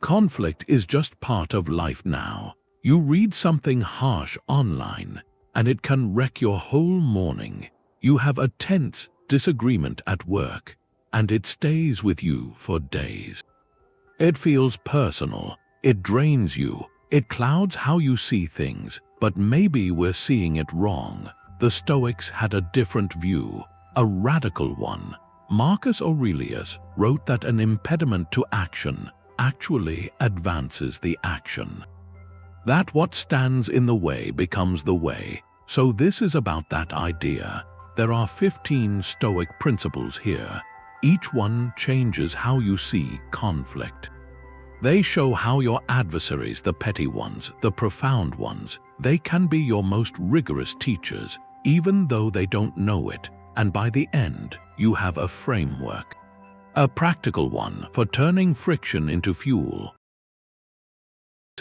Conflict is just part of life now. You read something harsh online, and it can wreck your whole morning. You have a tense disagreement at work, and it stays with you for days. It feels personal, it drains you, it clouds how you see things, but maybe we're seeing it wrong. The Stoics had a different view, a radical one. Marcus Aurelius wrote that an impediment to action actually advances the action. That what stands in the way becomes the way. So this is about that idea. There are 15 Stoic principles here. Each one changes how you see conflict. They show how your adversaries, the petty ones, the profound ones, they can be your most rigorous teachers, even though they don't know it. And by the end, you have a framework. A practical one for turning friction into fuel.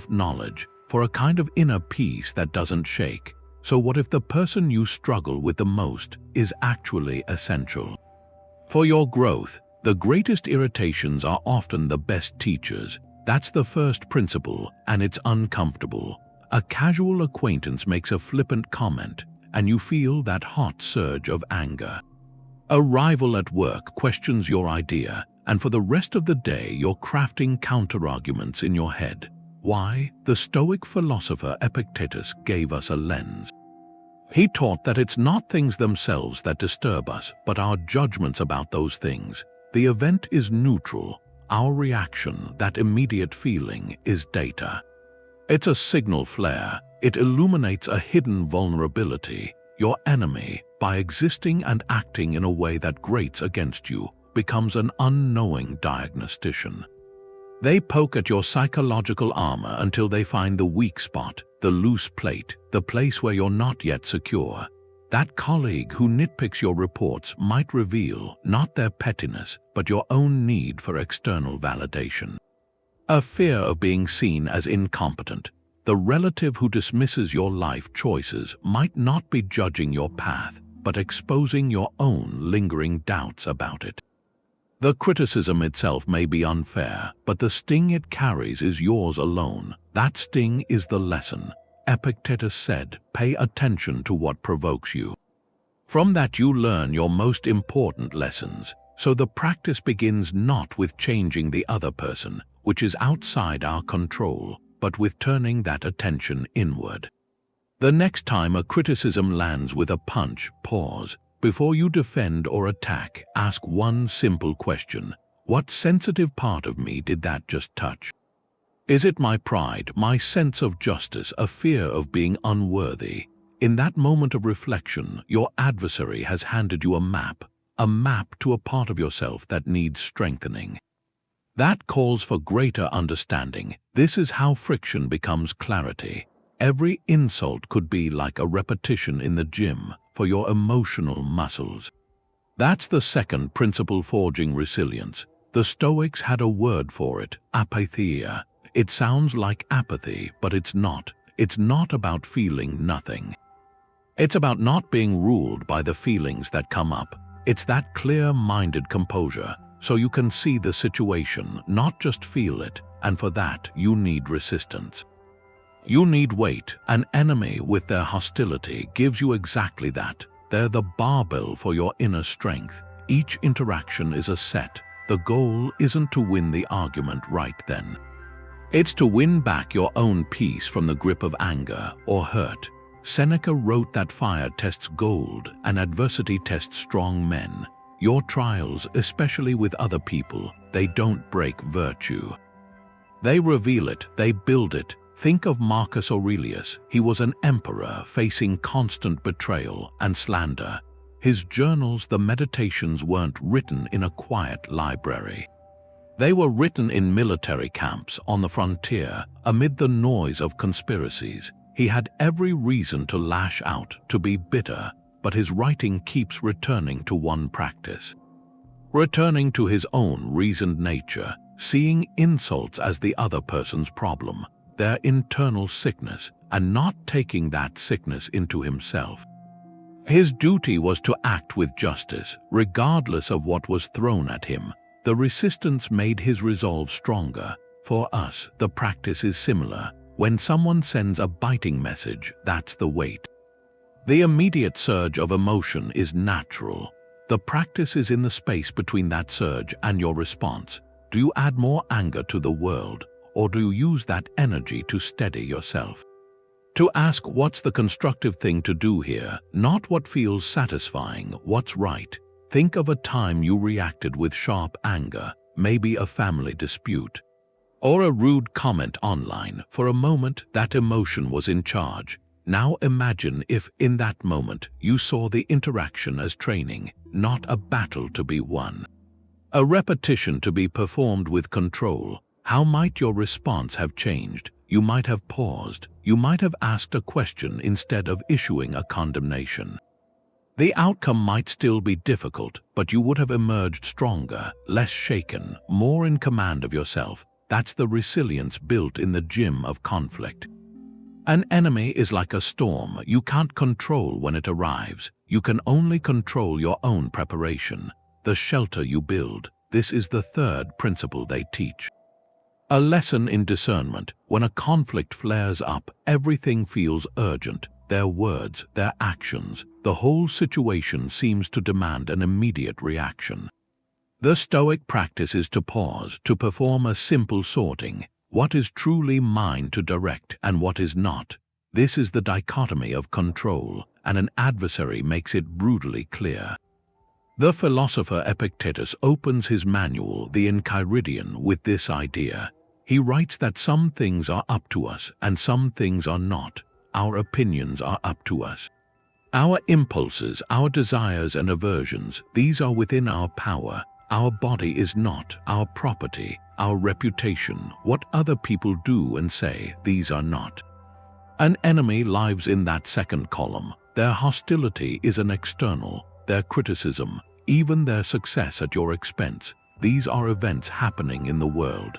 Knowledge for a kind of inner peace that doesn't shake. So what if the person you struggle with the most is actually essential? For your growth, the greatest irritations are often the best teachers. That's the first principle, and it's uncomfortable. A casual acquaintance makes a flippant comment, and you feel that hot surge of anger. A rival at work questions your idea, and for the rest of the day you're crafting counterarguments in your head. Why? The Stoic philosopher Epictetus gave us a lens. He taught that it's not things themselves that disturb us, but our judgments about those things. The event is neutral. Our reaction, that immediate feeling, is data. It's a signal flare. It illuminates a hidden vulnerability. Your enemy, by existing and acting in a way that grates against you, becomes an unknowing diagnostician. They poke at your psychological armor until they find the weak spot, the loose plate, the place where you're not yet secure. That colleague who nitpicks your reports might reveal not their pettiness, but your own need for external validation. A fear of being seen as incompetent. The relative who dismisses your life choices might not be judging your path, but exposing your own lingering doubts about it. The criticism itself may be unfair, but the sting it carries is yours alone. That sting is the lesson. Epictetus said, "Pay attention to what provokes you." From that you learn your most important lessons. So the practice begins not with changing the other person, which is outside our control, but with turning that attention inward. The next time a criticism lands with a punch, pause. Before you defend or attack, ask one simple question. What sensitive part of me did that just touch? Is it my pride, my sense of justice, a fear of being unworthy? In that moment of reflection, your adversary has handed you a map to a part of yourself that needs strengthening. That calls for greater understanding. This is how friction becomes clarity. Every insult could be like a repetition in the gym for your emotional muscles. That's the second principle forging resilience. The Stoics had a word for it, apatheia. It sounds like apathy, but it's not. It's not about feeling nothing. It's about not being ruled by the feelings that come up. It's that clear-minded composure, so you can see the situation, not just feel it, and for that you need resistance. You need weight. An enemy with their hostility gives you exactly that. They're the barbell for your inner strength. Each interaction is a set. The goal isn't to win the argument right then. It's to win back your own peace from the grip of anger or hurt. Seneca wrote that fire tests gold and adversity tests strong men. Your trials, especially with other people, they don't break virtue. They reveal it, they build it. Think of Marcus Aurelius. He was an emperor facing constant betrayal and slander. His journals, the Meditations, weren't written in a quiet library. They were written in military camps on the frontier, amid the noise of conspiracies. He had every reason to lash out, to be bitter, but his writing keeps returning to one practice. Returning to his own reasoned nature, seeing insults as the other person's problem, their internal sickness, and not taking that sickness into himself. His duty was to act with justice, regardless of what was thrown at him. The resistance made his resolve stronger. For us, the practice is similar. When someone sends a biting message, that's the weight. The immediate surge of emotion is natural. The practice is in the space between that surge and your response. Do you add more anger to the world, or do you use that energy to steady yourself? To ask what's the constructive thing to do here, not what feels satisfying, what's right. Think of a time you reacted with sharp anger, maybe a family dispute, or a rude comment online. For a moment, that emotion was in charge. Now imagine if, in that moment, you saw the interaction as training, not a battle to be won. A repetition to be performed with control. How might your response have changed? You might have paused. You might have asked a question instead of issuing a condemnation. The outcome might still be difficult, but you would have emerged stronger, less shaken, more in command of yourself. That's the resilience built in the gym of conflict. An enemy is like a storm. You can't control when it arrives. You can only control your own preparation, the shelter you build. This is the third principle they teach. A lesson in discernment. When a conflict flares up, everything feels urgent. Their words, their actions, the whole situation seems to demand an immediate reaction. The Stoic practice is to pause, to perform a simple sorting. What is truly mine to direct and what is not? This is the dichotomy of control, and an adversary makes it brutally clear. The philosopher Epictetus opens his manual, the Enchiridion, with this idea. He writes that some things are up to us and some things are not. Our opinions are up to us. Our impulses, our desires and aversions, these are within our power. Our body is not our property, our reputation, what other people do and say, these are not. An enemy lives in that second column. Their hostility is an external, their criticism, even their success at your expense. These are events happening in the world.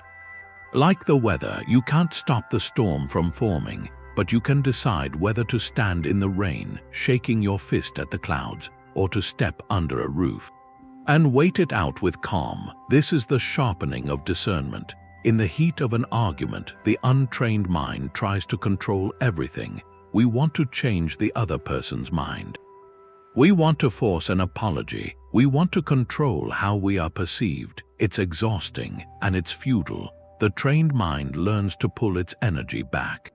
Like the weather, you can't stop the storm from forming, but you can decide whether to stand in the rain, shaking your fist at the clouds, or to step under a roof and wait it out with calm. This is the sharpening of discernment. In the heat of an argument, the untrained mind tries to control everything. We want to change the other person's mind. We want to force an apology. We want to control how we are perceived. It's exhausting and it's futile. The trained mind learns to pull its energy back,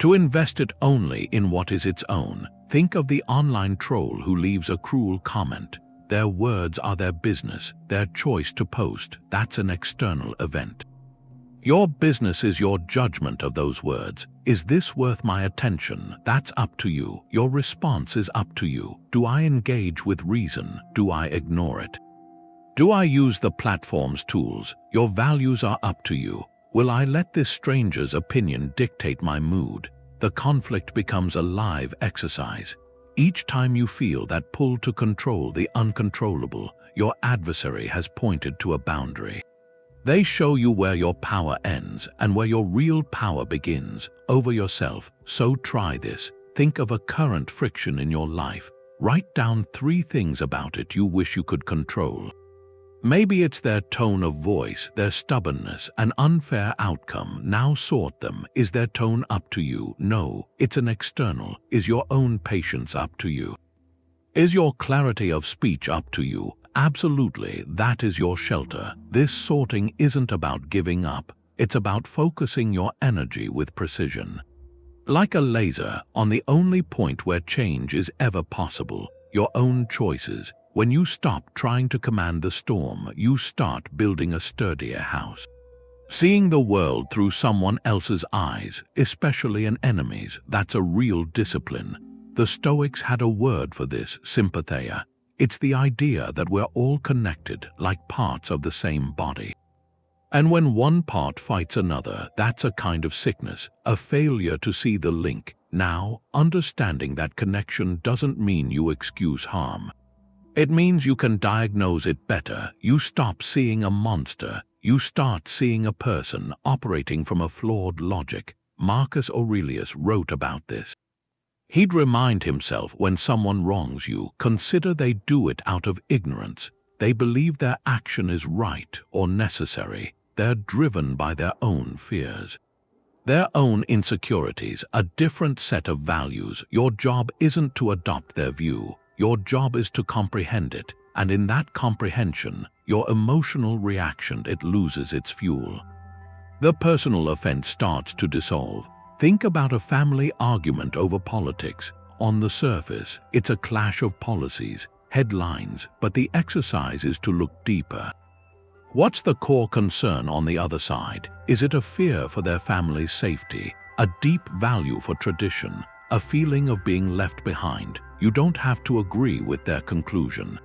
to invest it only in what is its own. Think of the online troll who leaves a cruel comment. Their words are their business, their choice to post. That's an external event. Your business is your judgment of those words. Is this worth my attention? That's up to you. Your response is up to you. Do I engage with reason? Do I ignore it? Do I use the platform's tools? Your values are up to you. Will I let this stranger's opinion dictate my mood? The conflict becomes a live exercise. Each time you feel that pull to control the uncontrollable, your adversary has pointed to a boundary. They show you where your power ends and where your real power begins, over yourself. So try this. Think of a current friction in your life. Write down 3 things about it you wish you could control. Maybe it's their tone of voice, their stubbornness, an unfair outcome. Now sort them. Is their tone up to you? No, it's an external. Is your own patience up to you? Is your clarity of speech up to you? Absolutely, that is your shelter. This sorting isn't about giving up. It's about focusing your energy with precision. Like a laser, on the only point where change is ever possible, your own choices. When you stop trying to command the storm, you start building a sturdier house. Seeing the world through someone else's eyes, especially an enemy's, that's a real discipline. The Stoics had a word for this, sympatheia. It's the idea that we're all connected, like parts of the same body. And when one part fights another, that's a kind of sickness, a failure to see the link. Now, understanding that connection doesn't mean you excuse harm. It means you can diagnose it better. You stop seeing a monster. You start seeing a person operating from a flawed logic. Marcus Aurelius wrote about this. He'd remind himself, when someone wrongs you, consider they do it out of ignorance. They believe their action is right or necessary. they're driven by their own fears. Their own insecurities, a different set of values. Your job isn't to adopt their view. Your job is to comprehend it, and in that comprehension, your emotional reaction, it loses its fuel. The personal offense starts to dissolve. Think about a family argument over politics. On the surface, it's a clash of policies, headlines, but the exercise is to look deeper. What's the core concern on the other side? Is it a fear for their family's safety, a deep value for tradition, a feeling of being left behind? You don't have to agree with their conclusion.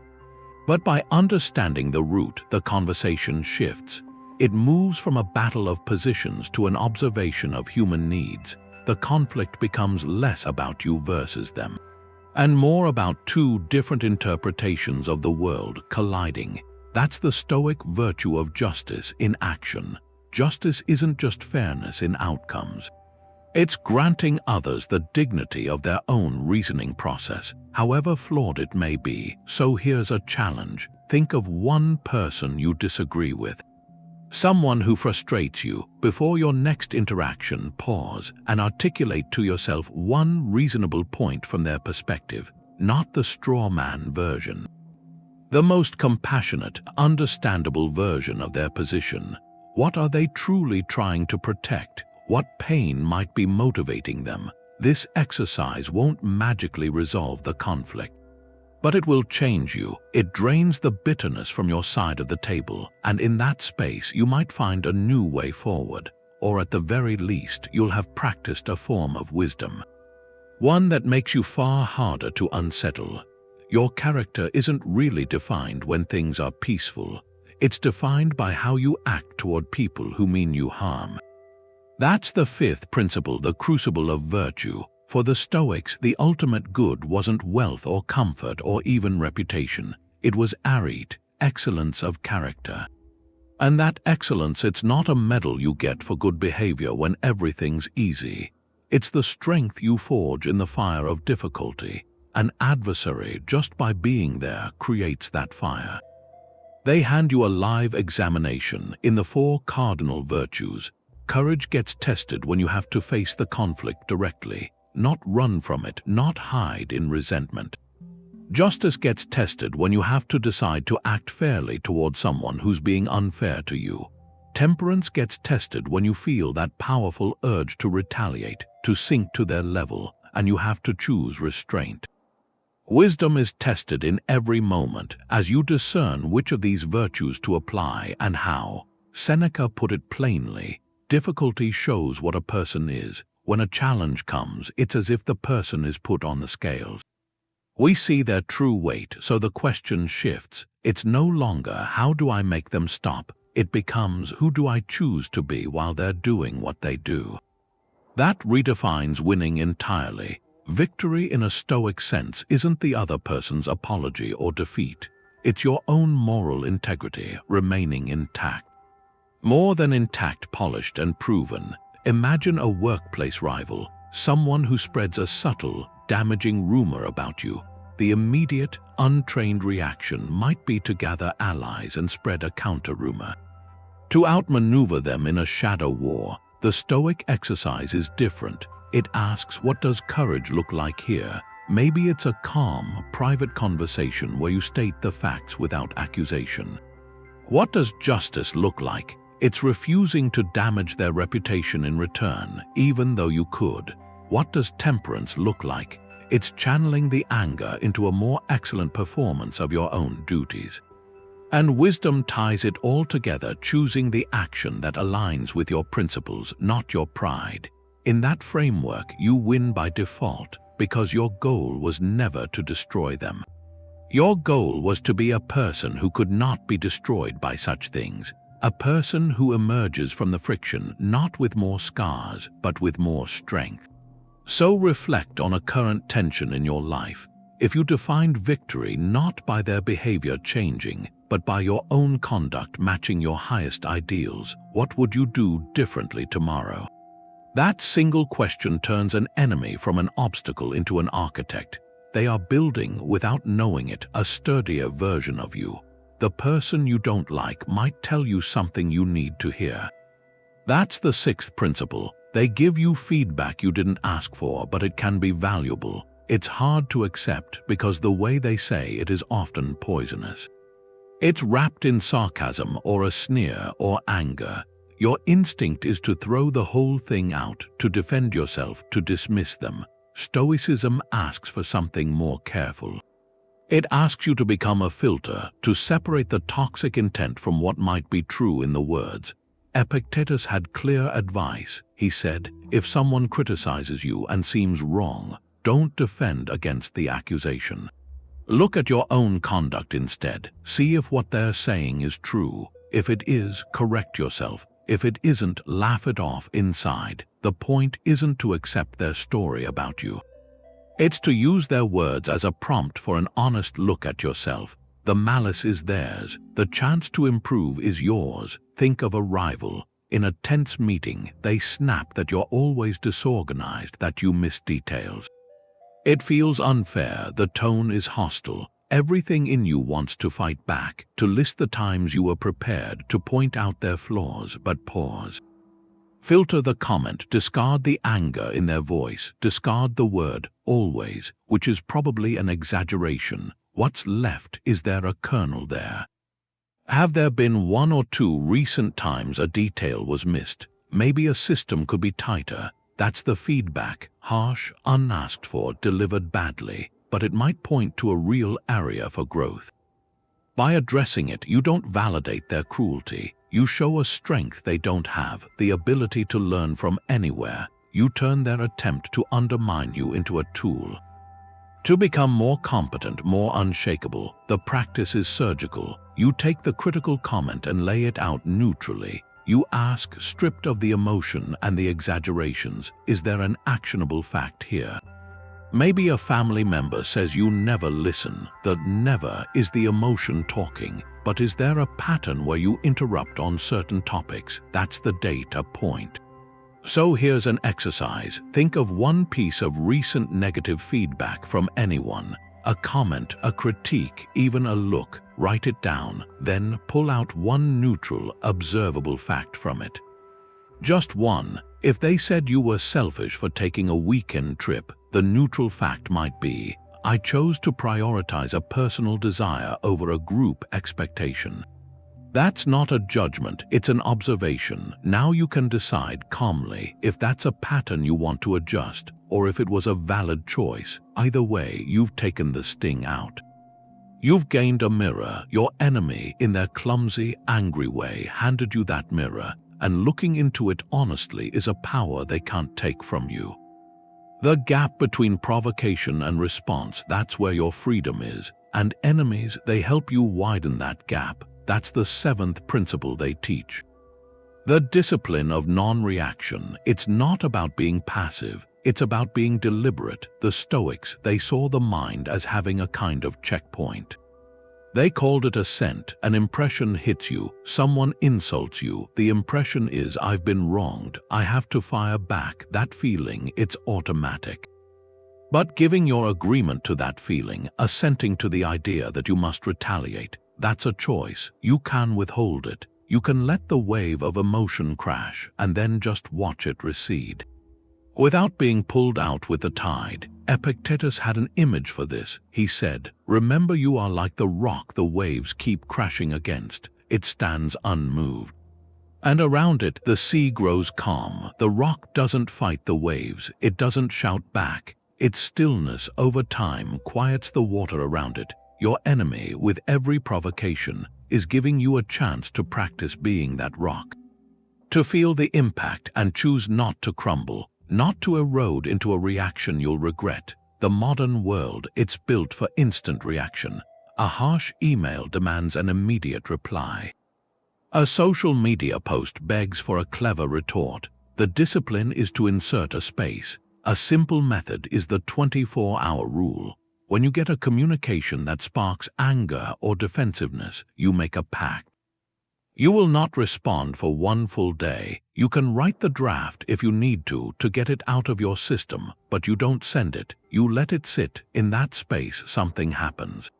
But by understanding the root, the conversation shifts. It moves from a battle of positions to an observation of human needs. The conflict becomes less about you versus them, and more about two different interpretations of the world colliding. That's the Stoic virtue of justice in action. Justice isn't just fairness in outcomes. It's granting others the dignity of their own reasoning process, however flawed it may be. So here's a challenge. Think of one person you disagree with. Someone who frustrates you. Before your next interaction, pause and articulate to yourself one reasonable point from their perspective, not the straw man version. The most compassionate, understandable version of their position. What are they truly trying to protect? What pain might be motivating them? This exercise won't magically resolve the conflict, but it will change you. It drains the bitterness from your side of the table, and in that space you might find a new way forward, or at the very least you'll have practiced a form of wisdom. One that makes you far harder to unsettle. Your character isn't really defined when things are peaceful. It's defined by how you act toward people who mean you harm. That's the fifth principle, the crucible of virtue. For the Stoics, the ultimate good wasn't wealth or comfort or even reputation. It was excellence of character. And that excellence, it's not a medal you get for good behavior when everything's easy. It's the strength you forge in the fire of difficulty. An adversary, just by being there, creates that fire. They hand you a live examination in the four cardinal virtues. Courage gets tested when you have to face the conflict directly, not run from it, not hide in resentment. Justice gets tested when you have to decide to act fairly toward someone who's being unfair to you. Temperance gets tested when you feel that powerful urge to retaliate, to sink to their level, and you have to choose restraint. Wisdom is tested in every moment as you discern which of these virtues to apply and how. Seneca put it plainly, difficulty shows what a person is. When a challenge comes, it's as if the person is put on the scales. We see their true weight, so the question shifts. It's no longer how do I make them stop, it becomes who do I choose to be while they're doing what they do. That redefines winning entirely. Victory in a Stoic sense isn't the other person's apology or defeat. It's your own moral integrity remaining intact. More than intact, polished and proven. Imagine a workplace rival, someone who spreads a subtle, damaging rumor about you. The immediate, untrained reaction might be to gather allies and spread a counter-rumor. To outmaneuver them in a shadow war, the Stoic exercise is different. It asks, what does courage look like here? Maybe it's a calm, private conversation where you state the facts without accusation. What does justice look like? It's refusing to damage their reputation in return, even though you could. What does temperance look like? It's channeling the anger into a more excellent performance of your own duties. And wisdom ties it all together, choosing the action that aligns with your principles, not your pride. In that framework, you win by default because your goal was never to destroy them. Your goal was to be a person who could not be destroyed by such things, a person who emerges from the friction not with more scars, but with more strength. So reflect on a current tension in your life. If you defined victory not by their behavior changing, but by your own conduct matching your highest ideals, what would you do differently tomorrow? That single question turns an enemy from an obstacle into an architect. They are building, without knowing it, a sturdier version of you. the person you don't like might tell you something you need to hear. That's the sixth principle. They give you feedback you didn't ask for, but it can be valuable. It's hard to accept because the way they say it is often poisonous. It's wrapped in sarcasm or a sneer or anger. Your instinct is to throw the whole thing out, to defend yourself, to dismiss them. Stoicism asks for something more careful. It asks you to become a filter, to separate the toxic intent from what might be true in the words. Epictetus had clear advice. He said, if someone criticizes you and seems wrong, don't defend against the accusation. Look at your own conduct instead. See if what they're saying is true. If it is, correct yourself. If it isn't, laugh it off inside. The point isn't to accept their story about you. It's to use their words as a prompt for an honest look at yourself. The malice is theirs. The chance to improve is yours. Think of a rival. In a tense meeting, they snap that you're always disorganized, that you miss details. It feels unfair. The tone is hostile. Everything in you wants to fight back, to list the times you were prepared, to point out their flaws, but pause. Filter the comment, discard the anger in their voice, discard the word always, which is probably an exaggeration. What's left? Is there a kernel there? Have there been one or two recent times a detail was missed? Maybe a system could be tighter. That's the feedback, harsh, unasked for, delivered badly, but it might point to a real area for growth. By addressing it, you don't validate their cruelty. You show a strength they don't have, the ability to learn from anywhere. You turn their attempt to undermine you into a tool. To become more competent, more unshakable, the practice is surgical. You take the critical comment and lay it out neutrally. You ask, stripped of the emotion and the exaggerations, is there an actionable fact here? Maybe a family member says you never listen. The never is the emotion talking, but is there a pattern where you interrupt on certain topics? That's the data point. So here's an exercise. Think of one piece of recent negative feedback from anyone. A comment, a critique, even a look. Write it down, then pull out one neutral, observable fact from it. Just one. If they said you were selfish for taking a weekend trip, the neutral fact might be, I chose to prioritize a personal desire over a group expectation. That's not a judgment, it's an observation. Now you can decide calmly if that's a pattern you want to adjust, or if it was a valid choice. Either way, you've taken the sting out. You've gained a mirror. Your enemy, in their clumsy, angry way, handed you that mirror, and looking into it honestly is a power they can't take from you. The gap between provocation and response, that's where your freedom is. And enemies, they help you widen that gap. That's the seventh principle they teach. The discipline of non-reaction. It's not about being passive. It's about being deliberate. The Stoics, they saw the mind as having a kind of checkpoint. They called it a scent. An impression hits you. Someone insults you. The impression is, I've been wronged. I have to fire back. That feeling, it's automatic. But giving your agreement to that feeling, assenting to the idea that you must retaliate, that's a choice. You can withhold it. You can let the wave of emotion crash and then just watch it recede. Without being pulled out with the tide. Epictetus had an image for this. He said, remember, you are like the rock the waves keep crashing against. It stands unmoved. And around it, the sea grows calm. The rock doesn't fight the waves. It doesn't shout back. Its stillness over time quiets the water around it. Your enemy, with every provocation, is giving you a chance to practice being that rock. To feel the impact and choose not to crumble, not to erode into a reaction you'll regret. The modern world, it's built for instant reaction. A harsh email demands an immediate reply. A social media post begs for a clever retort. The discipline is to insert a space. A simple method is the 24-hour rule. When you get a communication that sparks anger or defensiveness, you make a pact. You will not respond for one full day. You can write the draft if you need to get it out of your system, but you don't send it. You let it sit. In that space, something happens.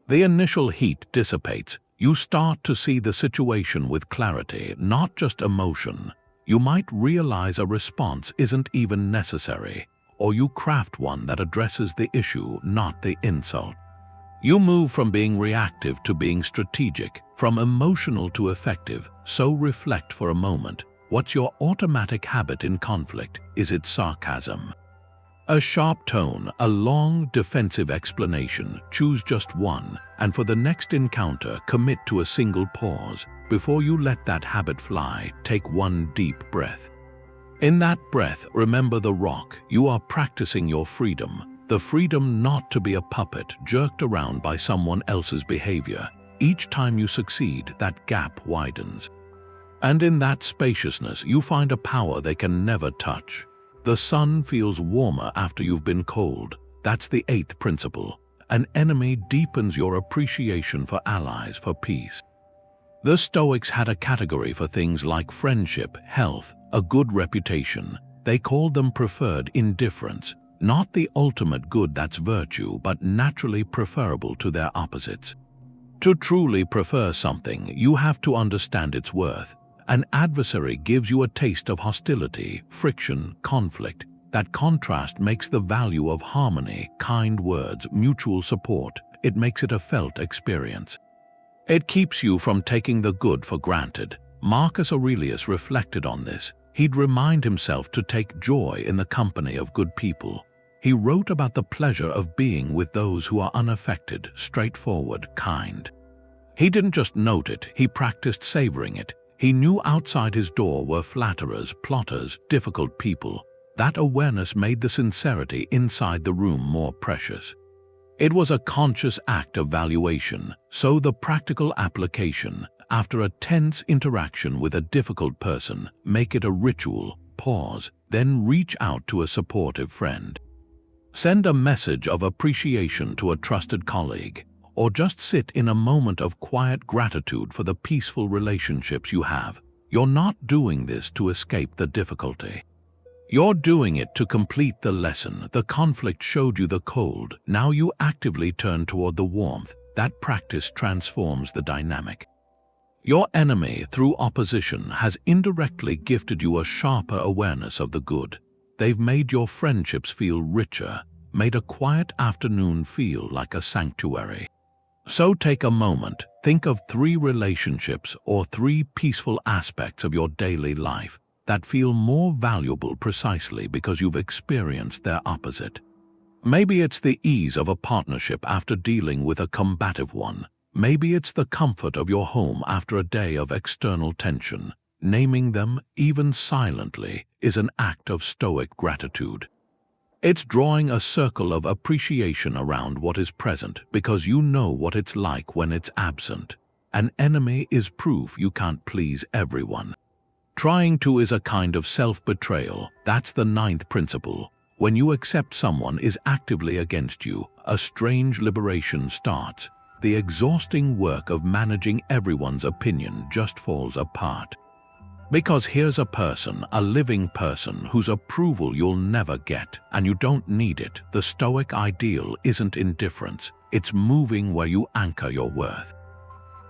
The initial heat dissipates. You start to see the situation with clarity, not just emotion. You might realize a response isn't even necessary, or you craft one that addresses the issue, not the insult. You move from being reactive to being strategic, from emotional to effective. So reflect for a moment. What's your automatic habit in conflict? Is it sarcasm? A sharp tone, a long, defensive explanation? Choose just one, and for the next encounter, commit to a single pause. Before you let that habit fly, take one deep breath. In that breath, remember the rock. You are practicing your freedom. The freedom not to be a puppet jerked around by someone else's behavior. Each time you succeed, that gap widens. And in that spaciousness, you find a power they can never touch. The sun feels warmer after you've been cold. That's the 8th principle. An enemy deepens your appreciation for allies, for peace. The Stoics had a category for things like friendship, health, a good reputation. They called them preferred indifference, not the ultimate good that's virtue, but naturally preferable to their opposites. To truly prefer something, you have to understand its worth. An adversary gives you a taste of hostility, friction, conflict. That contrast makes the value of harmony, kind words, mutual support. It makes it a felt experience. It keeps you from taking the good for granted. Marcus Aurelius reflected on this. He'd remind himself to take joy in the company of good people. He wrote about the pleasure of being with those who are unaffected, straightforward, kind. He didn't just note it, he practiced savoring it. He knew outside his door were flatterers, plotters, difficult people. That awareness made the sincerity inside the room more precious. It was a conscious act of valuation. So the practical application, after a tense interaction with a difficult person, make it a ritual, pause, then reach out to a supportive friend. Send a message of appreciation to a trusted colleague, or just sit in a moment of quiet gratitude for the peaceful relationships you have. You're not doing this to escape the difficulty. You're doing it to complete the lesson. The conflict showed you the cold. Now you actively turn toward the warmth. That practice transforms the dynamic. Your enemy, through opposition, has indirectly gifted you a sharper awareness of the good. They've made your friendships feel richer, made a quiet afternoon feel like a sanctuary. So take a moment, think of 3 relationships or 3 peaceful aspects of your daily life that feel more valuable precisely because you've experienced their opposite. Maybe it's the ease of a partnership after dealing with a combative one. Maybe it's the comfort of your home after a day of external tension. Naming them, even silently, is an act of Stoic gratitude. It's drawing a circle of appreciation around what is present because you know what it's like when it's absent. An enemy is proof you can't please everyone. Trying to is a kind of self-betrayal. That's the 9th principle. When you accept someone is actively against you, a strange liberation starts. The exhausting work of managing everyone's opinion just falls apart. Because here's a person, a living person, whose approval you'll never get, and you don't need it. The Stoic ideal isn't indifference, it's moving where you anchor your worth.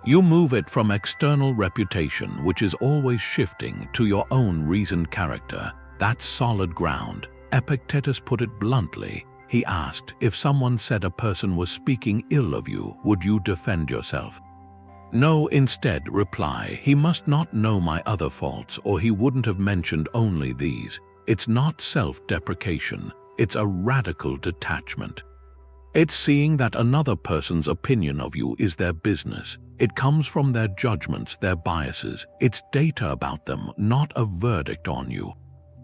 You move it from external reputation, which is always shifting, to your own reasoned character. That's solid ground. Epictetus put it bluntly. He asked, if someone said a person was speaking ill of you, would you defend yourself? No, instead, reply, he must not know my other faults, or he wouldn't have mentioned only these. It's not self-deprecation, it's a radical detachment. It's seeing that another person's opinion of you is their business. It comes from their judgments, their biases. It's data about them, not a verdict on you.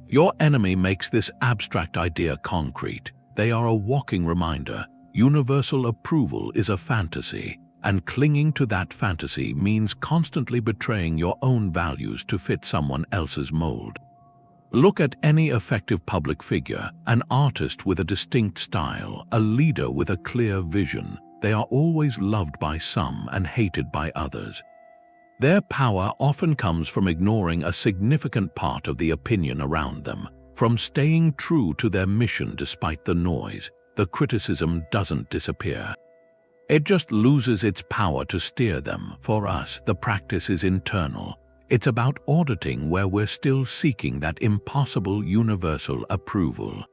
Your enemy makes this abstract idea concrete. They are a walking reminder. Universal approval is a fantasy. And clinging to that fantasy means constantly betraying your own values to fit someone else's mold. Look at any effective public figure, an artist with a distinct style, a leader with a clear vision. They are always loved by some and hated by others. Their power often comes from ignoring a significant part of the opinion around them, from staying true to their mission despite the noise. The criticism doesn't disappear. It just loses its power to steer them. For us, the practice is internal. It's about auditing where we're still seeking that impossible universal approval.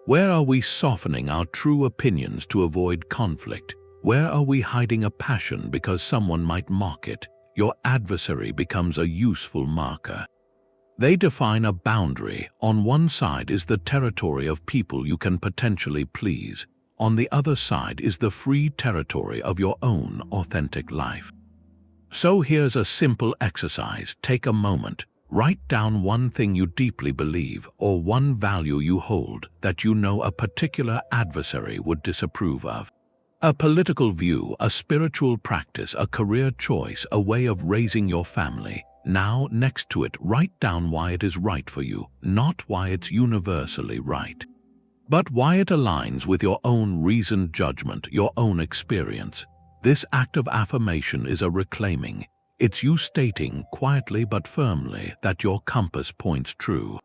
Where are we softening our true opinions to avoid conflict? Where are we hiding a passion because someone might mock it? Your adversary becomes a useful marker. They define a boundary. On one side is the territory of people you can potentially please. On the other side is the free territory of your own authentic life. So here's a simple exercise. Take a moment. Write down one thing you deeply believe or one value you hold that you know a particular adversary would disapprove of. A political view, a spiritual practice, a career choice, a way of raising your family. Now, next to it, write down why it is right for you, not why it's universally right, but why it aligns with your own reasoned judgment, your own experience. This act of affirmation is a reclaiming. It's you stating quietly but firmly that your compass points true.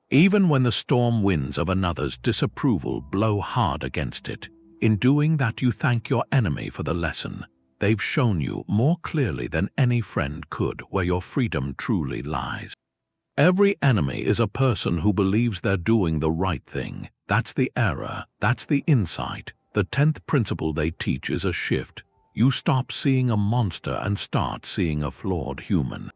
Even when the storm winds of another's disapproval blow hard against it, in doing that you thank your enemy for the lesson. They've shown you more clearly than any friend could where your freedom truly lies. Every enemy is a person who believes they're doing the right thing. That's the error, that's the insight. The 10th principle they teach is a shift. You stop seeing a monster and start seeing a flawed human.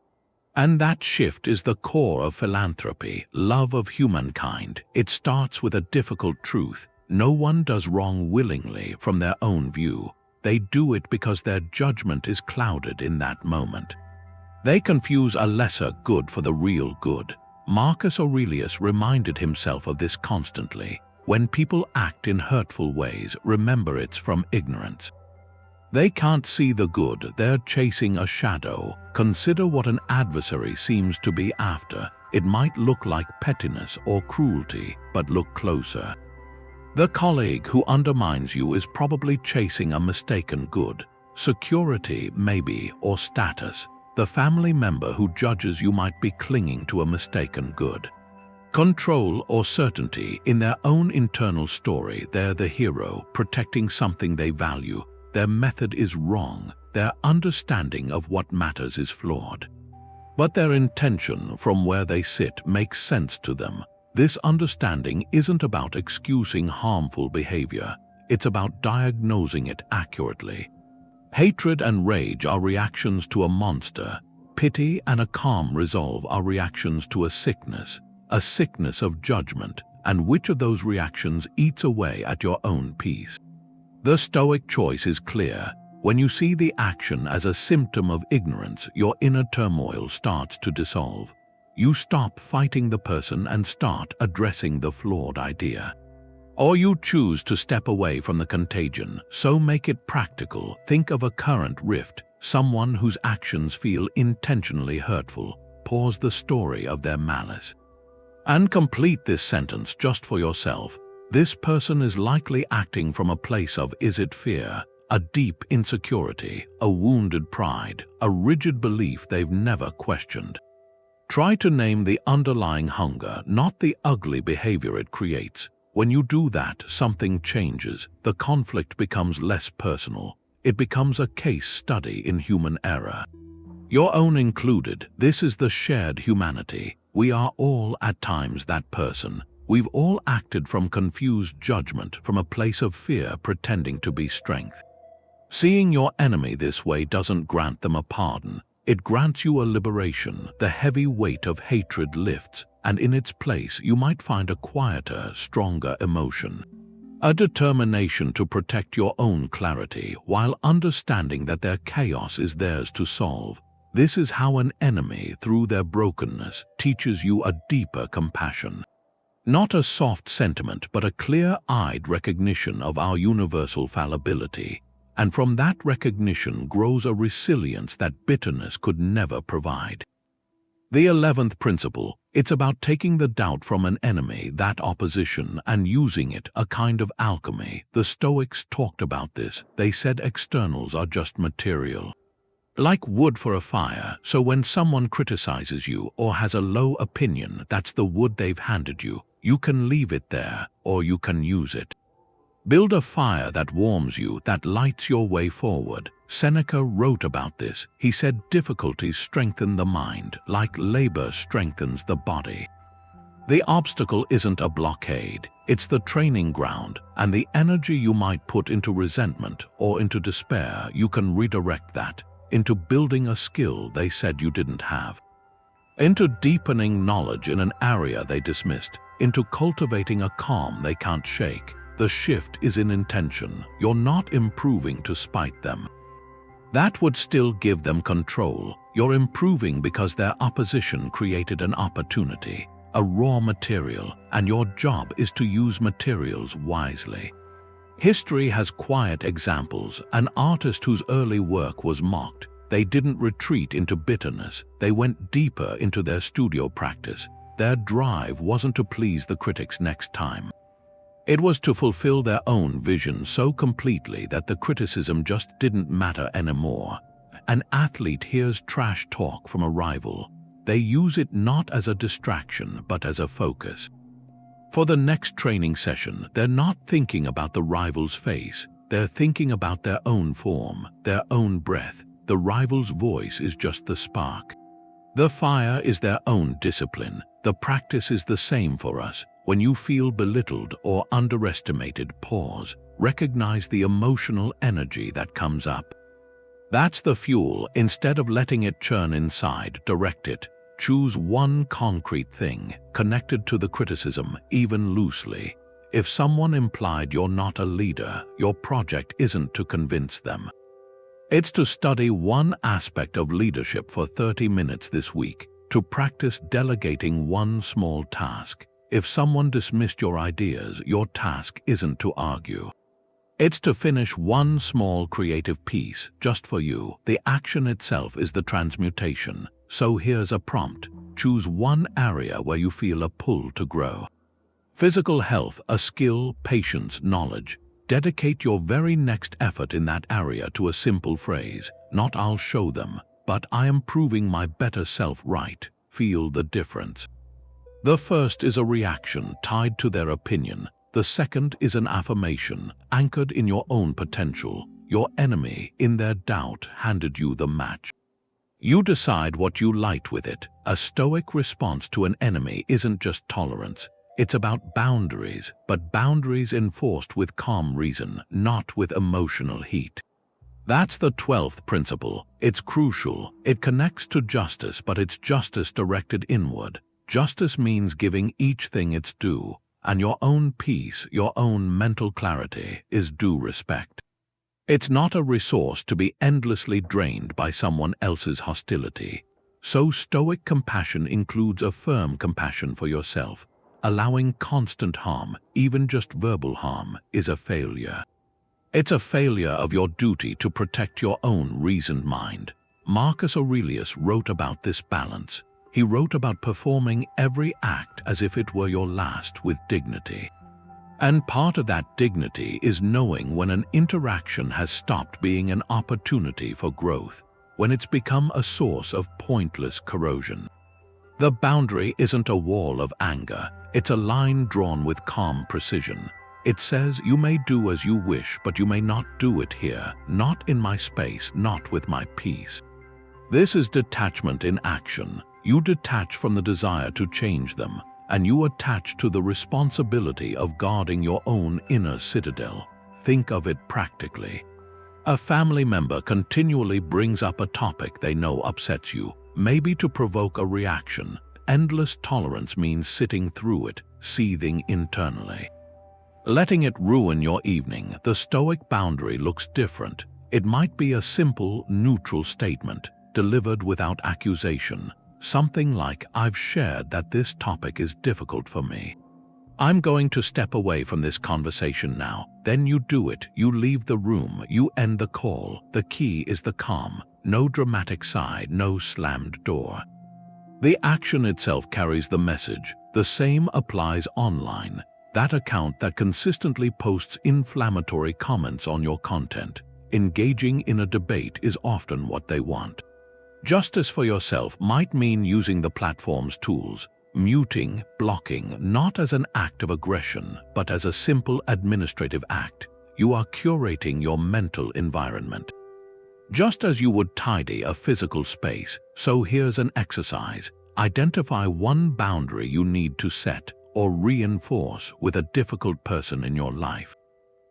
And that shift is the core of philanthropy, love of humankind. It starts with a difficult truth. No one does wrong willingly from their own view. They do it because their judgment is clouded in that moment. They confuse a lesser good for the real good. Marcus Aurelius reminded himself of this constantly. When people act in hurtful ways, remember it's from ignorance. They can't see the good, they're chasing a shadow. Consider what an adversary seems to be after. It might look like pettiness or cruelty, but look closer. The colleague who undermines you is probably chasing a mistaken good. Security, maybe, or status. The family member who judges you might be clinging to a mistaken good. Control or certainty. In their own internal story, they're the hero, protecting something they value. Their method is wrong. Their understanding of what matters is flawed. But their intention, from where they sit, makes sense to them. This understanding isn't about excusing harmful behavior. It's about diagnosing it accurately. Hatred and rage are reactions to a monster. Pity and a calm resolve are reactions to a sickness of judgment. And which of those reactions eats away at your own peace? The Stoic choice is clear. When you see the action as a symptom of ignorance, your inner turmoil starts to dissolve. You stop fighting the person and start addressing the flawed idea. Or you choose to step away from the contagion, so make it practical. Think of a current rift, someone whose actions feel intentionally hurtful. Pause the story of their malice. And complete this sentence just for yourself. This person is likely acting from a place of, is it fear, a deep insecurity, a wounded pride, a rigid belief they've never questioned. Try to name the underlying hunger, not the ugly behavior it creates. When you do that, something changes. The conflict becomes less personal. It becomes a case study in human error. Your own included. This is the shared humanity. We are all at times that person. We've all acted from confused judgment, from a place of fear pretending to be strength. Seeing your enemy this way doesn't grant them a pardon. It grants you a liberation. The heavy weight of hatred lifts, and in its place you might find a quieter, stronger emotion. A determination to protect your own clarity while understanding that their chaos is theirs to solve. This is how an enemy, through their brokenness, teaches you a deeper compassion. Not a soft sentiment, but a clear-eyed recognition of our universal fallibility. And from that recognition grows a resilience that bitterness could never provide. The 11th principle, it's about taking the doubt from an enemy, that opposition, and using it, a kind of alchemy. The Stoics talked about this. They said externals are just material. Like wood for a fire, so when someone criticizes you or has a low opinion, that's the wood they've handed you. You can leave it there, or you can use it. Build a fire that warms you, that lights your way forward. Seneca wrote about this. He said difficulties strengthen the mind, like labor strengthens the body. The obstacle isn't a blockade, it's the training ground, and the energy you might put into resentment or into despair, you can redirect that into building a skill they said you didn't have, into deepening knowledge in an area they dismissed, into cultivating a calm they can't shake. The shift is in intention. You're not improving to spite them. That would still give them control. You're improving because their opposition created an opportunity, a raw material, and your job is to use materials wisely. History has quiet examples. An artist whose early work was mocked. They didn't retreat into bitterness. They went deeper into their studio practice. Their drive wasn't to please the critics next time. It was to fulfill their own vision so completely that the criticism just didn't matter anymore. An athlete hears trash talk from a rival. They use it not as a distraction, but as a focus. For the next training session, they're not thinking about the rival's face. They're thinking about their own form, their own breath. The rival's voice is just the spark. The fire is their own discipline. The practice is the same for us. When you feel belittled or underestimated, pause. Recognize the emotional energy that comes up. That's the fuel. Instead of letting it churn inside, direct it. Choose one concrete thing connected to the criticism, even loosely. If someone implied you're not a leader, your project isn't to convince them. It's to study one aspect of leadership for 30 minutes this week, to practice delegating one small task. If someone dismissed your ideas, your task isn't to argue. It's to finish one small creative piece just for you. The action itself is the transmutation. So here's a prompt. Choose one area where you feel a pull to grow. Physical health, a skill, patience, knowledge. Dedicate your very next effort in that area to a simple phrase. Not "I'll show them," but "I am proving my better self right." Feel the difference. The first is a reaction tied to their opinion. The second is an affirmation anchored in your own potential. Your enemy, in their doubt, handed you the match. You decide what you light with it. A Stoic response to an enemy isn't just tolerance. It's about boundaries, but boundaries enforced with calm reason, not with emotional heat. That's the 12th principle. It's crucial. It connects to justice, but it's justice directed inward. Justice means giving each thing its due, and your own peace, your own mental clarity, is due respect. It's not a resource to be endlessly drained by someone else's hostility. So Stoic compassion includes a firm compassion for yourself. Allowing constant harm, even just verbal harm, is a failure. It's a failure of your duty to protect your own reasoned mind. Marcus Aurelius wrote about this balance. He wrote about performing every act as if it were your last with dignity. And part of that dignity is knowing when an interaction has stopped being an opportunity for growth, when it's become a source of pointless corrosion. The boundary isn't a wall of anger, it's a line drawn with calm precision. It says, you may do as you wish, but you may not do it here, not in my space, not with my peace. This is detachment in action. You detach from the desire to change them, and you attach to the responsibility of guarding your own inner citadel. Think of it practically. A family member continually brings up a topic they know upsets you, maybe to provoke a reaction. Endless tolerance means sitting through it, seething internally. Letting it ruin your evening. The Stoic boundary looks different. It might be a simple, neutral statement, delivered without accusation. Something like, I've shared that this topic is difficult for me. I'm going to step away from this conversation now. Then you do it. You leave the room. You end the call. The key is the calm. No dramatic sigh, no slammed door. The action itself carries the message. The same applies online. That account that consistently posts inflammatory comments on your content. Engaging in a debate is often what they want. Justice for yourself might mean using the platform's tools, muting, blocking, not as an act of aggression, but as a simple administrative act. You are curating your mental environment. Just as you would tidy a physical space, so here's an exercise. Identify one boundary you need to set or reinforce with a difficult person in your life.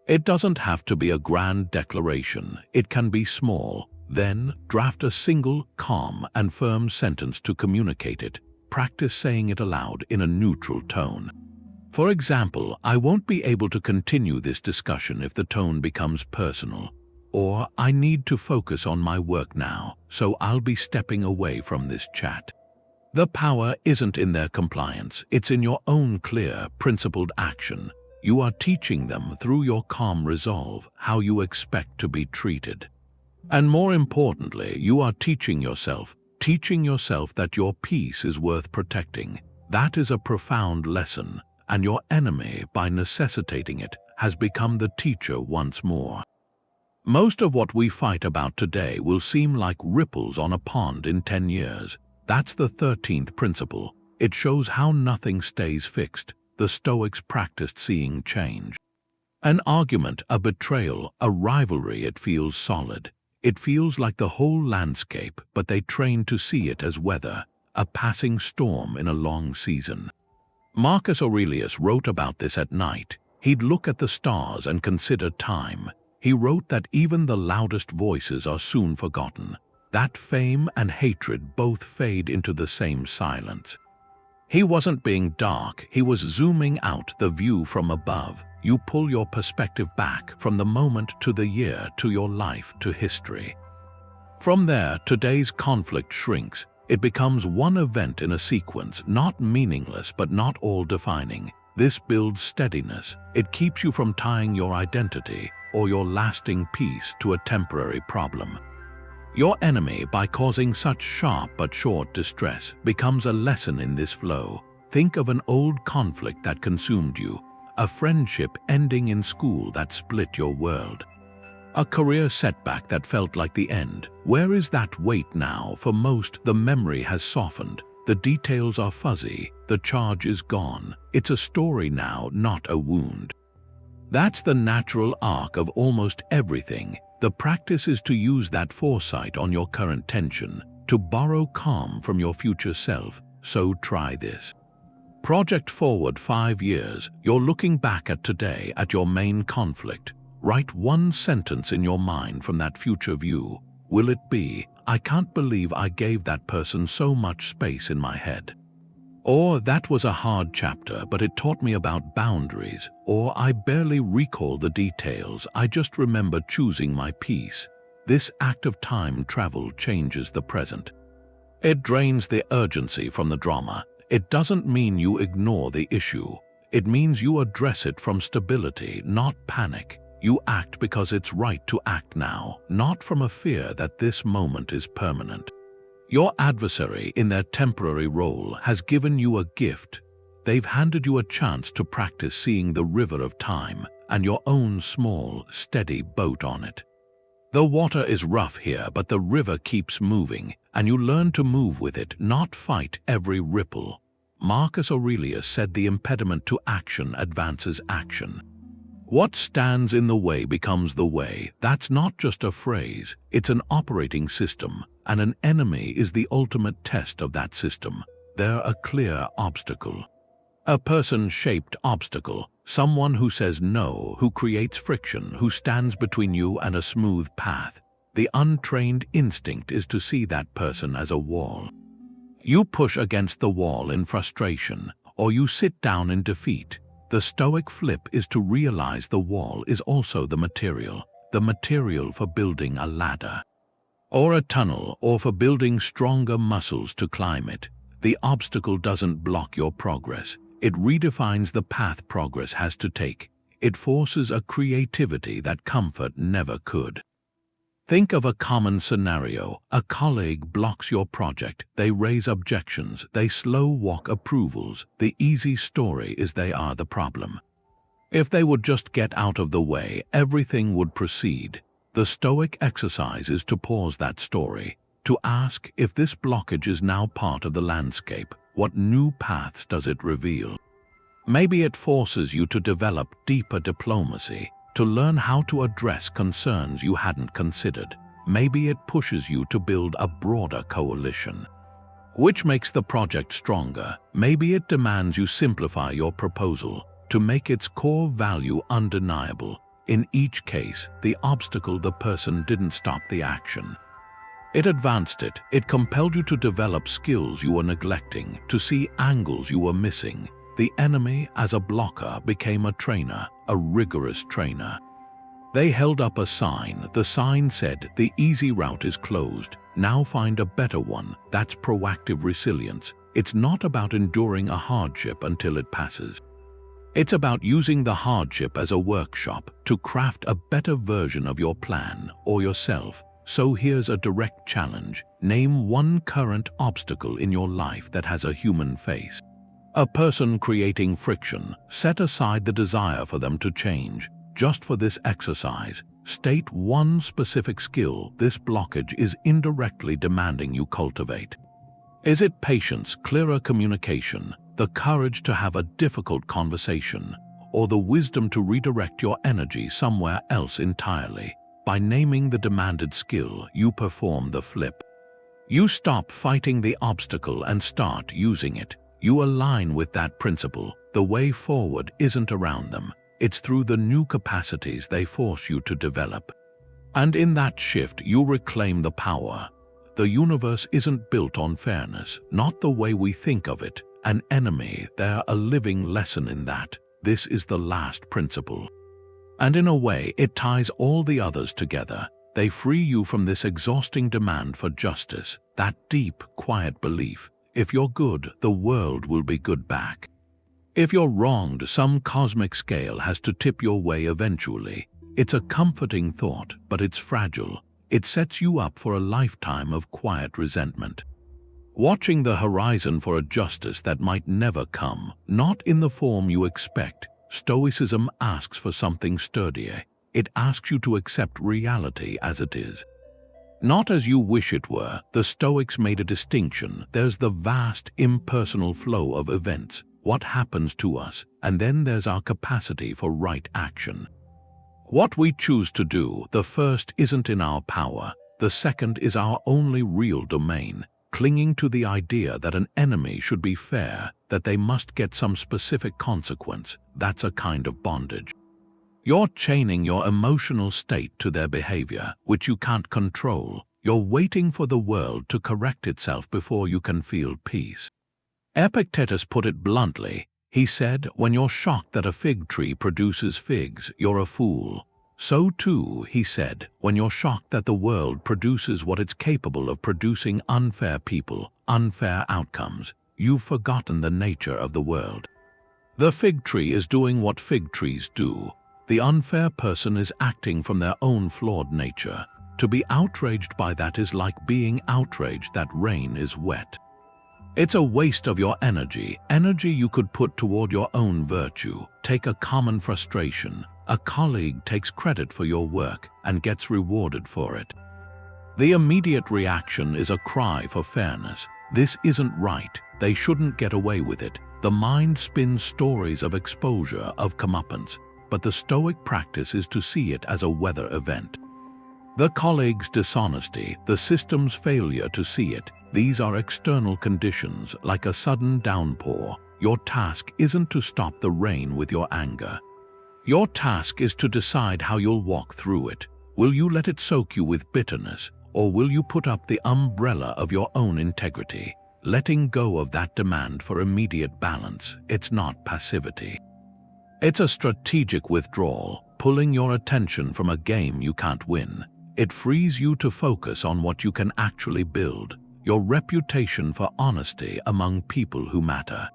It doesn't have to be a grand declaration. It can be small. Then, draft a single, calm and firm sentence to communicate it. Practice saying it aloud in a neutral tone. For example, I won't be able to continue this discussion if the tone becomes personal. Or, I need to focus on my work now, so I'll be stepping away from this chat. The power isn't in their compliance, it's in your own clear, principled action. You are teaching them through your calm resolve how you expect to be treated. And more importantly, you are teaching yourself that your peace is worth protecting. That is a profound lesson, and your enemy, by necessitating it, has become the teacher once more. Most of what we fight about today will seem like ripples on a pond in 10 years. That's the 13th principle. It shows how nothing stays fixed. The Stoics practiced seeing change. An argument, a betrayal, a rivalry, it feels solid. It feels like the whole landscape, but they train to see it as weather, a passing storm in a long season. Marcus Aurelius wrote about this at night. He'd look at the stars and consider time. He wrote that even the loudest voices are soon forgotten, that fame and hatred both fade into the same silence. He wasn't being dark, he was zooming out the view from above. You pull your perspective back from the moment to the year to your life to history. From there, today's conflict shrinks. It becomes one event in a sequence, not meaningless but not all-defining. This builds steadiness. It keeps you from tying your identity or your lasting peace to a temporary problem. Your enemy, by causing such sharp but short distress, becomes a lesson in this flow. Think of an old conflict that consumed you, a friendship ending in school that split your world, a career setback that felt like the end. Where is that weight now? For most, the memory has softened. The details are fuzzy. The charge is gone. It's a story now, not a wound. That's the natural arc of almost everything. The practice is to use that foresight on your current tension, to borrow calm from your future self. So try this. Project forward 5 years. You're looking back at today, at your main conflict. Write one sentence in your mind from that future view. Will it be, "I can't believe I gave that person so much space in my head"? Or, "That was a hard chapter, but it taught me about boundaries"? Or, "I barely recall the details, I just remember choosing my peace"? This act of time travel changes the present. It drains the urgency from the drama. It doesn't mean you ignore the issue. It means you address it from stability, not panic. You act because it's right to act now, not from a fear that this moment is permanent. Your adversary, in their temporary role, has given you a gift. They've handed you a chance to practice seeing the river of time and your own small, steady boat on it. The water is rough here, but the river keeps moving, and you learn to move with it, not fight every ripple. Marcus Aurelius said the impediment to action advances action. What stands in the way becomes the way. That's not just a phrase, it's an operating system, and an enemy is the ultimate test of that system. They're a clear obstacle. A person-shaped obstacle, someone who says no, who creates friction, who stands between you and a smooth path. The untrained instinct is to see that person as a wall. You push against the wall in frustration, or you sit down in defeat. The Stoic flip is to realize the wall is also the material for building a ladder, or a tunnel, or for building stronger muscles to climb it. The obstacle doesn't block your progress. It redefines the path progress has to take. It forces a creativity that comfort never could. Think of a common scenario. A colleague blocks your project. They raise objections. They slow-walk approvals. The easy story is they are the problem. If they would just get out of the way, everything would proceed. The Stoic exercise is to pause that story, to ask if this blockage is now part of the landscape, What new paths does it reveal? Maybe it forces you to develop deeper diplomacy, to learn how to address concerns you hadn't considered. Maybe it pushes you to build a broader coalition. Which makes the project stronger? Maybe it demands you simplify your proposal to make its core value undeniable. In each case, the obstacle the person didn't stop the action. It advanced it. It compelled you to develop skills you were neglecting, to see angles you were missing. The enemy, as a blocker, became a trainer, a rigorous trainer. They held up a sign. The sign said, "The easy route is closed. Now find a better one." That's proactive resilience. It's not about enduring a hardship until it passes. It's about using the hardship as a workshop to craft a better version of your plan or yourself. So here's a direct challenge. Name one current obstacle in your life that has a human face. A person creating friction. Set aside the desire for them to change. Just for this exercise, state one specific skill this blockage is indirectly demanding you cultivate. Is it patience, clearer communication, the courage to have a difficult conversation, or the wisdom to redirect your energy somewhere else entirely? By naming the demanded skill, you perform the flip. You stop fighting the obstacle and start using it. You align with that principle. The way forward isn't around them. It's through the new capacities they force you to develop. And in that shift, you reclaim the power. The universe isn't built on fairness, not the way we think of it. An enemy, they're a living lesson in that. This is the last principle. And in a way, it ties all the others together. They free you from this exhausting demand for justice, that deep, quiet belief. If you're good, the world will be good back. If you're wronged, some cosmic scale has to tip your way eventually. It's a comforting thought, but it's fragile. It sets you up for a lifetime of quiet resentment. Watching the horizon for a justice that might never come, not in the form you expect. Stoicism asks for something sturdier. It asks you to accept reality as it is. Not as you wish it were. The Stoics made a distinction. There's the vast, impersonal flow of events, what happens to us, and then there's our capacity for right action. What we choose to do, the first isn't in our power. The second is our only real domain. Clinging to the idea that an enemy should be fair, that they must get some specific consequence, that's a kind of bondage. You're chaining your emotional state to their behavior, which you can't control. You're waiting for the world to correct itself before you can feel peace. Epictetus put it bluntly. He said, "When you're shocked that a fig tree produces figs, you're a fool." So too, he said, when you're shocked that the world produces what it's capable of producing, unfair people, unfair outcomes, you've forgotten the nature of the world. The fig tree is doing what fig trees do. The unfair person is acting from their own flawed nature. To be outraged by that is like being outraged that rain is wet. It's a waste of your energy you could put toward your own virtue. Take a common frustration. A colleague takes credit for your work and gets rewarded for it. The immediate reaction is a cry for fairness. This isn't right. They shouldn't get away with it. The mind spins stories of exposure, of comeuppance, but the Stoic practice is to see it as a weather event. The colleague's dishonesty, the system's failure to see it, these are external conditions, like a sudden downpour. Your task isn't to stop the rain with your anger. Your task is to decide how you'll walk through it. Will you let it soak you with bitterness, or will you put up the umbrella of your own integrity? Letting go of that demand for immediate balance, it's not passivity. It's a strategic withdrawal, pulling your attention from a game you can't win. It frees you to focus on what you can actually build, your reputation for honesty among people who matter.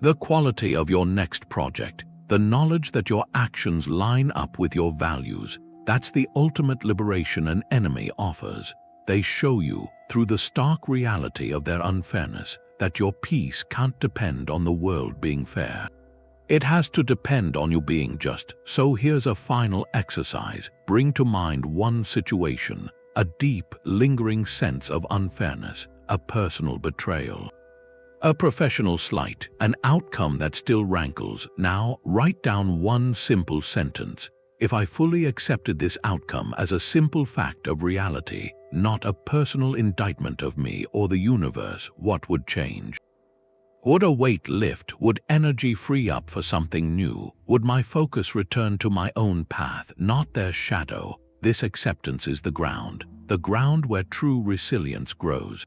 The quality of your next project, the knowledge that your actions line up with your values, that's the ultimate liberation an enemy offers. They show you, through the stark reality of their unfairness, that your peace can't depend on the world being fair. It has to depend on you being just. So here's a final exercise. Bring to mind one situation, a deep, lingering sense of unfairness, a personal betrayal. A professional slight, an outcome that still rankles. Now, write down one simple sentence. If I fully accepted this outcome as a simple fact of reality, not a personal indictment of me or the universe, what would change? Would a weight lift? Would energy free up for something new? Would my focus return to my own path, not their shadow? This acceptance is the ground where true resilience grows.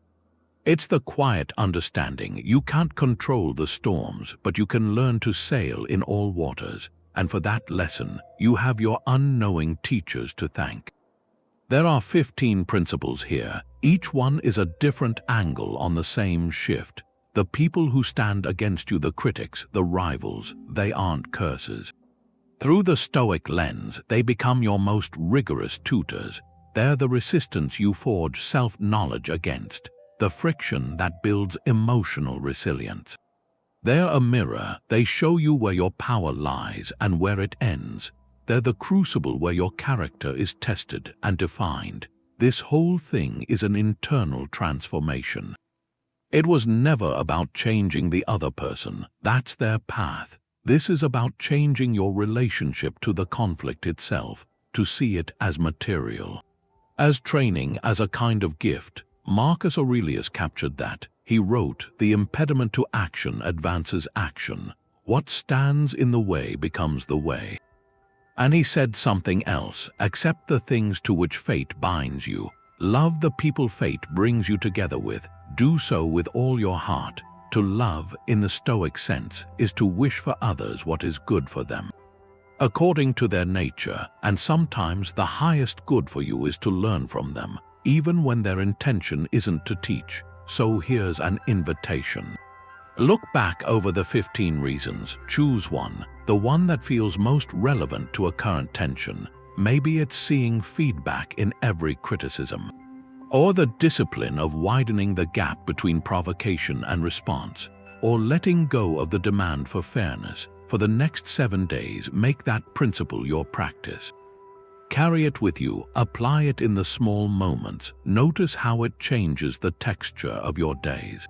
It's the quiet understanding. You can't control the storms, but you can learn to sail in all waters. And for that lesson, you have your unknowing teachers to thank. There are 15 principles here. Each one is a different angle on the same shift. The people who stand against you, the critics, the rivals, they aren't curses. Through the Stoic lens, they become your most rigorous tutors. They're the resistance you forge self-knowledge against, the friction that builds emotional resilience. They're a mirror. They show you where your power lies and where it ends. They're the crucible where your character is tested and defined. This whole thing is an internal transformation. It was never about changing the other person. That's their path. This is about changing your relationship to the conflict itself, to see it as material. As training, as a kind of gift. Marcus Aurelius captured that. He wrote, "The impediment to action advances action. What stands in the way becomes the way." And he said something else, "Accept the things to which fate binds you. Love the people fate brings you together with. Do so with all your heart." To love, in the Stoic sense, is to wish for others what is good for them, according to their nature, and sometimes the highest good for you is to learn from them, even when their intention isn't to teach. So here's an invitation. Look back over the 15 reasons, choose one, the one that feels most relevant to a current tension. Maybe it's seeing feedback in every criticism, or the discipline of widening the gap between provocation and response, or letting go of the demand for fairness. For the next 7 days, make that principle your practice. Carry it with you, apply it in the small moments. Notice how it changes the texture of your days.